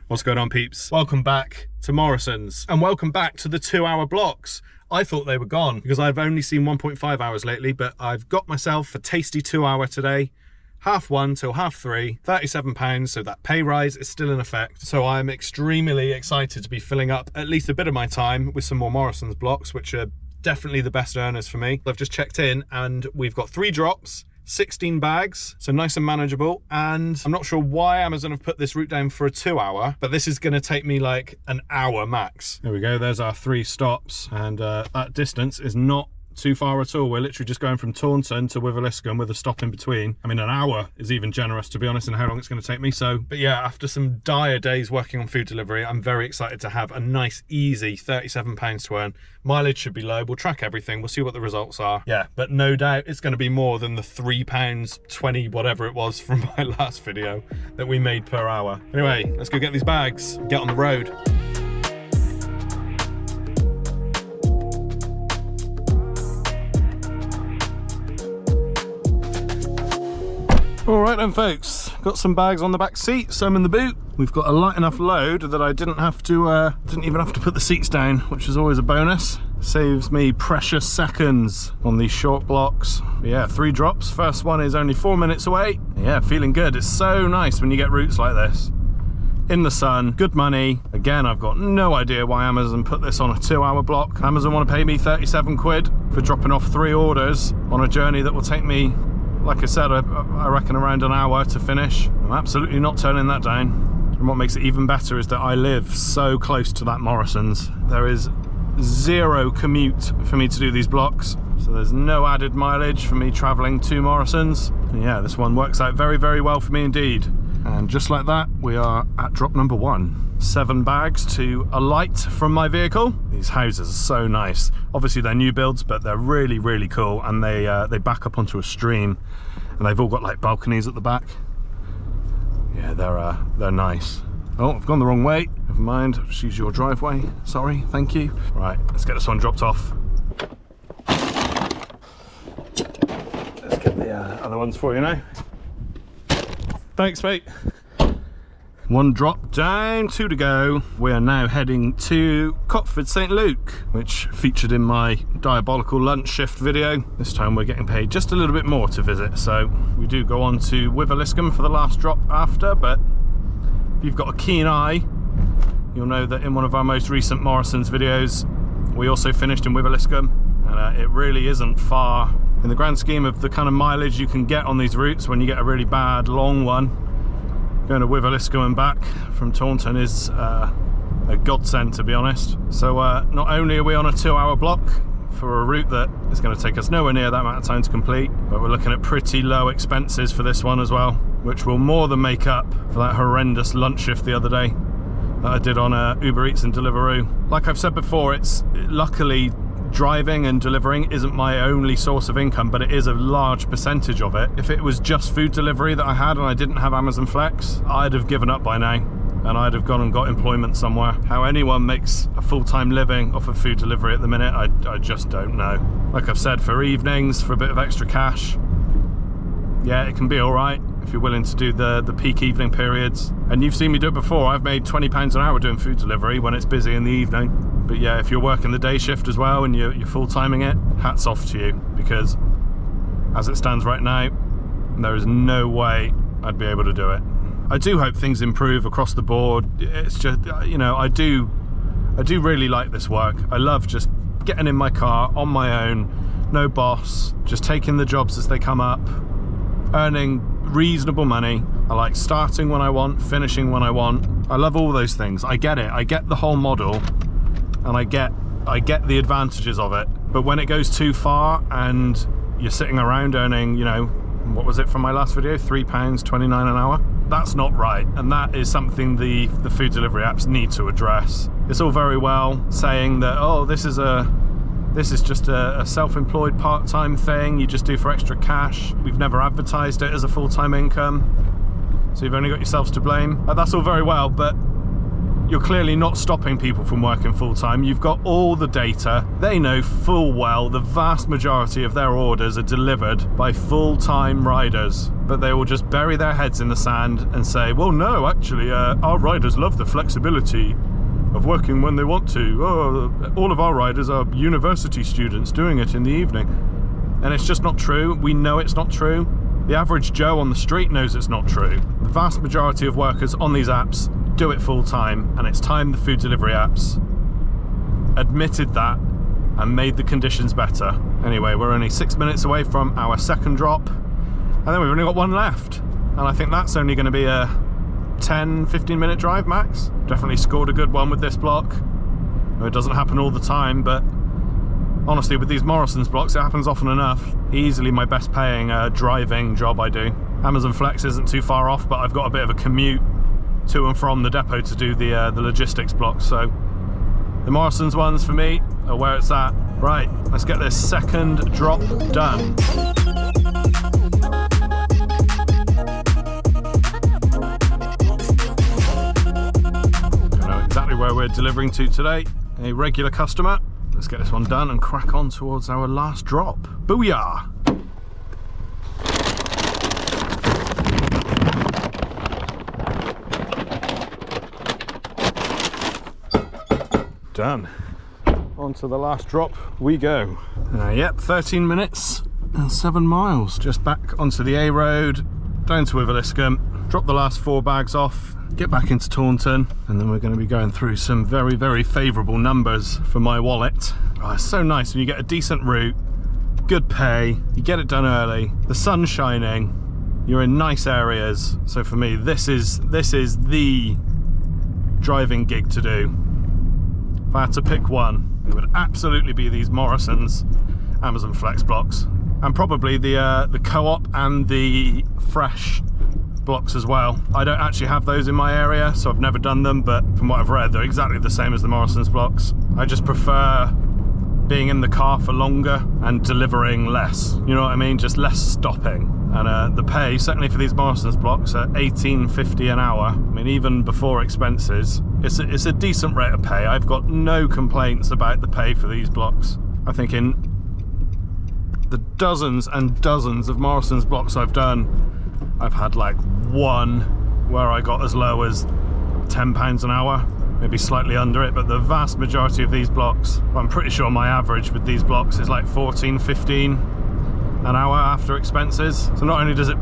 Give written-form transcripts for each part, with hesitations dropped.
What's going on, peeps? Welcome back to Morrisons and welcome back to the 2-hour blocks. I thought they were gone because I've only seen 1.5 hours lately, but I've got myself a tasty 2-hour today. 1:30 till 3:30, £37, so that pay rise is still in effect. So I'm extremely excited to be filling up at least a bit of my time with some more Morrisons blocks, which are definitely the best earners for me. I've just checked in and we've got 3 drops, 16 bags, so nice and manageable. And I'm not sure why Amazon have put this route down for a 2-hour, but this is gonna take me like an hour max. There we go, there's our 3 stops, and that distance is not too far at all. We're literally just going from Taunton to Wiveliscombe with a stop in between. I mean, an hour is even generous, to be honest, in how long it's going to take me. So, but yeah, after some dire days working on food delivery, I'm very excited to have a nice, easy £37 to earn. Mileage should be low. We'll track everything. We'll see what the results are. Yeah, but no doubt it's going to be more than the £3.20, whatever it was from my last video that we made per hour. Anyway, let's go get these bags, get on the road. All right then, folks, got some bags on the back seat, some in the boot. We've got a light enough load that I didn't even have to put the seats down, which is always a bonus. Saves me precious seconds on these short blocks. But yeah, 3 drops. First one is only 4 minutes away. Yeah, feeling good. It's so nice when you get routes like this. In the sun, good money. Again, I've got no idea why Amazon put this on a 2-hour block. Amazon want to pay me 37 quid for dropping off 3 orders on a journey that will take me, like I said, I reckon around an hour to finish. I'm absolutely not turning that down. And what makes it even better is that I live so close to that Morrisons. There is 0 commute for me to do these blocks. So there's no added mileage for me traveling to Morrisons. And yeah, this one works out very, very well for me indeed. And just like that, we are at drop number 1. 7 bags to alight from my vehicle. These houses are so nice. Obviously they're new builds, but they're really, really cool. And they back up onto a stream, and they've all got like balconies at the back. Yeah, they're nice. Oh, I've gone the wrong way. Never mind, just use your driveway. Sorry, thank you. Right, let's get this one dropped off. Let's get the other ones for you now. Thanks, mate. 1 drop down, 2 to go. We are now heading to Cotford St Luke, which featured in my diabolical lunch shift video. This time we're getting paid just a little bit more to visit, so we do go on to Wiveliscombe for the last drop after, but if you've got a keen eye, you'll know that in one of our most recent Morrisons videos, we also finished in Wiveliscombe, and it really isn't far. In the grand scheme of the kind of mileage you can get on these routes when you get a really bad long one, going to Wiveliscombe and back from Taunton is a godsend, to be honest. So not only are we on a 2-hour block for a route that is going to take us nowhere near that amount of time to complete, but we're looking at pretty low expenses for this one as well, which will more than make up for that horrendous lunch shift the other day that I did on Uber Eats and Deliveroo. Like I've said before, it's luckily driving and delivering isn't my only source of income, but it is a large percentage of it. If it was just food delivery that I had and I didn't have Amazon Flex, I'd have given up by now and I'd have gone and got employment somewhere. How anyone makes a full-time living off of food delivery at the minute, I just don't know. Like I've said, for evenings, for a bit of extra cash, yeah, it can be all right if you're willing to do the peak evening periods. And you've seen me do it before. I've made £20 an hour doing food delivery when it's busy in the evening. But yeah, if you're working the day shift as well and you're full-timing it, hats off to you, because as it stands right now, there is no way I'd be able to do it. I do hope things improve across the board. It's just, you know, I do really like this work. I love just getting in my car on my own, no boss, just taking the jobs as they come up, earning reasonable money. I like starting when I want, finishing when I want. I love all those things. I get it. I get the whole model, and I get the advantages of it. But when it goes too far and you're sitting around earning, you know, what was it from my last video, £3.29 an hour? That's not right, and that is something the food delivery apps need to address. It's all very well saying that, oh, this is just a self-employed part-time thing you just do for extra cash. We've never advertised it as a full-time income, so you've only got yourselves to blame. That's all very well, but you're clearly not stopping people from working full-time. You've got all the data. They know full well the vast majority of their orders are delivered by full-time riders, but they will just bury their heads in the sand and say, well, no, actually, our riders love the flexibility of working when they want to. Oh, all of our riders are university students doing it in the evening. And it's just not true. We know it's not true. The average Joe on the street knows it's not true. The vast majority of workers on these apps do it full time, and it's time the food delivery apps admitted that and made the conditions better. Anyway, we're only 6 minutes away from our second drop, and then we've only got one left. And I think that's only going to be a 10-15 minute drive max. Definitely scored a good one with this block. It doesn't happen all the time, but honestly, with these Morrisons blocks, it happens often enough. Easily my best paying driving job I do. Amazon Flex isn't too far off, but I've got a bit of a commute to and from the depot to do the logistics blocks. So the Morrisons ones for me are where it's at. Right, let's get this second drop done. I know exactly where we're delivering to today. A regular customer. Let's get this one done and crack on towards our last drop. Booyah! Done. On to the last drop we go. Yep, 13 minutes and 7 miles. Just back onto the A road, down to Wiveliscombe, drop the last 4 bags off, get back into Taunton, and then we're going to be going through some very, very favourable numbers for my wallet. Oh, it's so nice when you get a decent route, good pay, you get it done early, the sun's shining, you're in nice areas. So for me, this is the driving gig to do. If I had to pick one, it would absolutely be these Morrisons Amazon Flex blocks, and probably the Co-op and the Fresh blocks as well. I don't actually have those in my area, so I've never done them, but from what I've read, they're exactly the same as the Morrisons blocks. I just prefer being in the car for longer and delivering less, you know what I mean, just less stopping. And the pay, certainly for these Morrisons blocks, at $18.50 an hour, I mean, even before expenses, it's a decent rate of pay. I've got no complaints about the pay for these blocks. I think in the dozens and dozens of Morrisons blocks I've done, I've had like one where I got as low as £10 an hour, maybe slightly under it, but the vast majority of these blocks, I'm pretty sure my average with these blocks is like 14, 15 an hour after expenses. So not only does it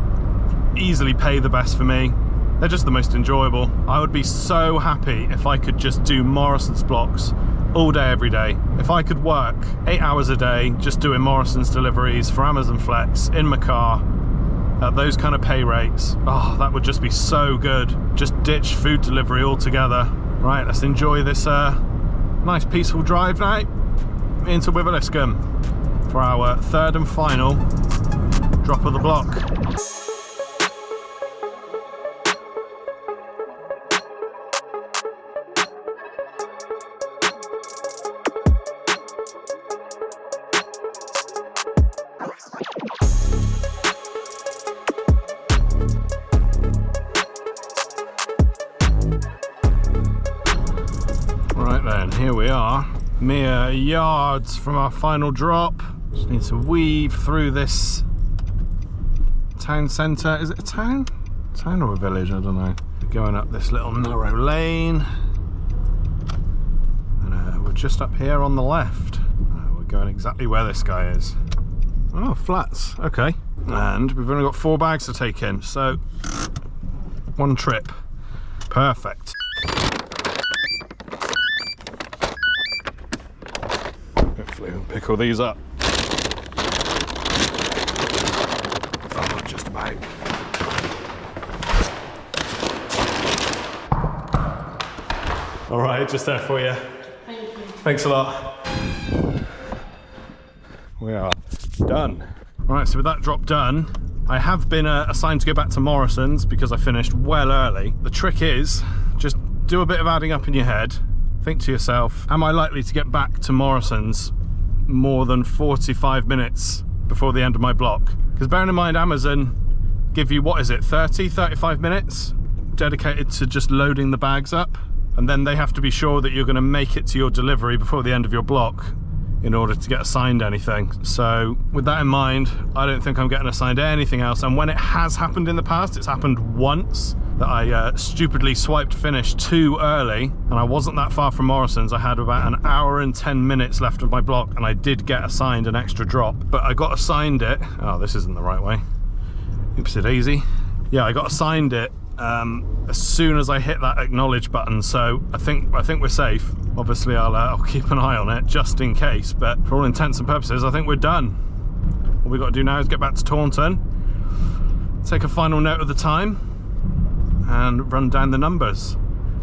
easily pay the best for me, they're just the most enjoyable. I would be so happy if I could just do Morrisons blocks all day, every day. If I could work 8 hours a day just doing Morrisons deliveries for Amazon Flex in my car at those kind of pay rates, oh, that would just be so good. Just ditch food delivery altogether. Right, let's enjoy this nice peaceful drive now into Wiveliscombe for our third and final drop of the block. Right then, here we are, mere yards from our final drop. Just need to weave through this town centre. Is it a town? Town or a village? I don't know. We're going up this little narrow lane, and we're just up here on the left. We're going exactly where this guy is. Oh, flats, okay. And we've only got 4 bags to take in, so one trip. Perfect. Hopefully we'll pick all these up. Oh, just about. All right, just there for you. Thank you. Thanks a lot. We are done. All right, so with that drop done, I have been assigned to go back to Morrisons because I finished well early. The trick is, just do a bit of adding up in your head. Think to yourself, am I likely to get back to Morrisons more than 45 minutes before the end of my block? Because bearing in mind, Amazon give you, what is it, 30, 35 minutes dedicated to just loading the bags up. and then they have to be sure that you're going to make it to your delivery before the end of your block in order to get assigned anything. So with that in mind, I don't think I'm getting assigned anything else. And when it has happened in the past, it's happened once that I stupidly swiped finish too early, and I wasn't that far from Morrisons. I had about an hour and 10 minutes left of my block, and I did get assigned an extra drop, but I got assigned it. Oh, this isn't the right way. Oopsie daisy. Yeah, I got assigned it as soon as I hit that acknowledge button, so I think we're safe. Obviously I'll keep an eye on it just in case, but for all intents and purposes I think we're done. What we've got to do now is get back to Taunton, take a final note of the time and run down the numbers.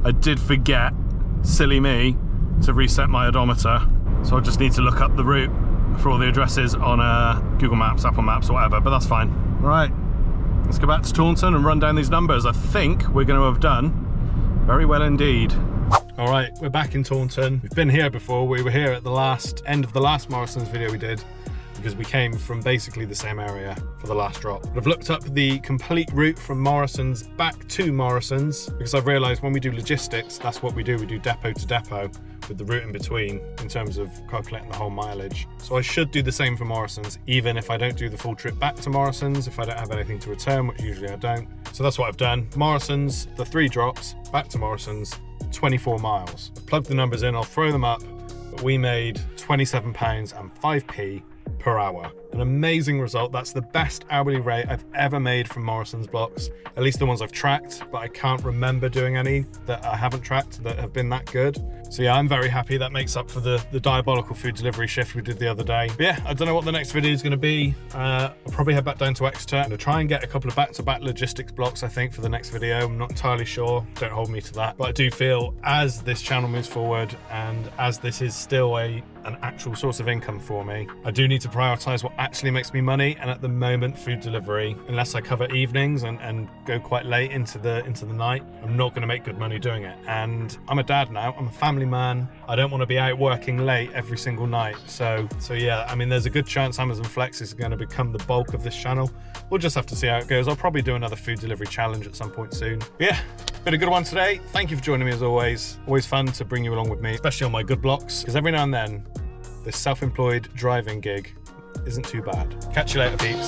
I did forget, silly me, to reset my odometer, so I just need to look up the route for all the addresses on Google Maps, Apple Maps or whatever, but that's fine. Right. Let's go back to Taunton and run down these numbers. I think we're going to have done very well indeed. All right, we're back in Taunton. We've been here before. We were here at the end of the last Morrisons video we did, because we came from basically the same area for the last drop. I've looked up the complete route from Morrisons back to Morrisons, because I've realised when we do logistics, that's what we do. We do depot to depot with the route in between in terms of calculating the whole mileage. So I should do the same for Morrisons, even if I don't do the full trip back to Morrisons, if I don't have anything to return, which usually I don't. So that's what I've done. Morrisons, the 3 drops, back to Morrisons, 24 miles. I've plugged the numbers in, I'll throw them up, but we made £27 and 5p per hour. An amazing result. That's the best hourly rate I've ever made from Morrisons blocks, at least the ones I've tracked, but I can't remember doing any that I haven't tracked that have been that good. So yeah, I'm very happy. That makes up for the diabolical food delivery shift we did the other day. But yeah, I don't know what the next video is going to be. I'll probably head back down to Exeter. I'm going to try and get a couple of back-to-back logistics blocks, I think, for the next video. I'm not entirely sure. Don't hold me to that. But I do feel as this channel moves forward and as this is still an actual source of income for me, I do need to prioritize what actually makes me money, and at the moment food delivery, unless I cover evenings and go quite late into the night, I'm not going to make good money doing it. And I'm a dad now, I'm a family man, I don't want to be out working late every single night. So yeah, I mean, there's a good chance Amazon Flex is going to become the bulk of this channel. We'll just have to see how it goes. I'll probably do another food delivery challenge at some point soon. But yeah, been a good one today. Thank you for joining me as always. Always fun to bring you along with me, especially on my good blocks, because every now and then this self-employed driving gig isn't too bad. Catch you later, peeps.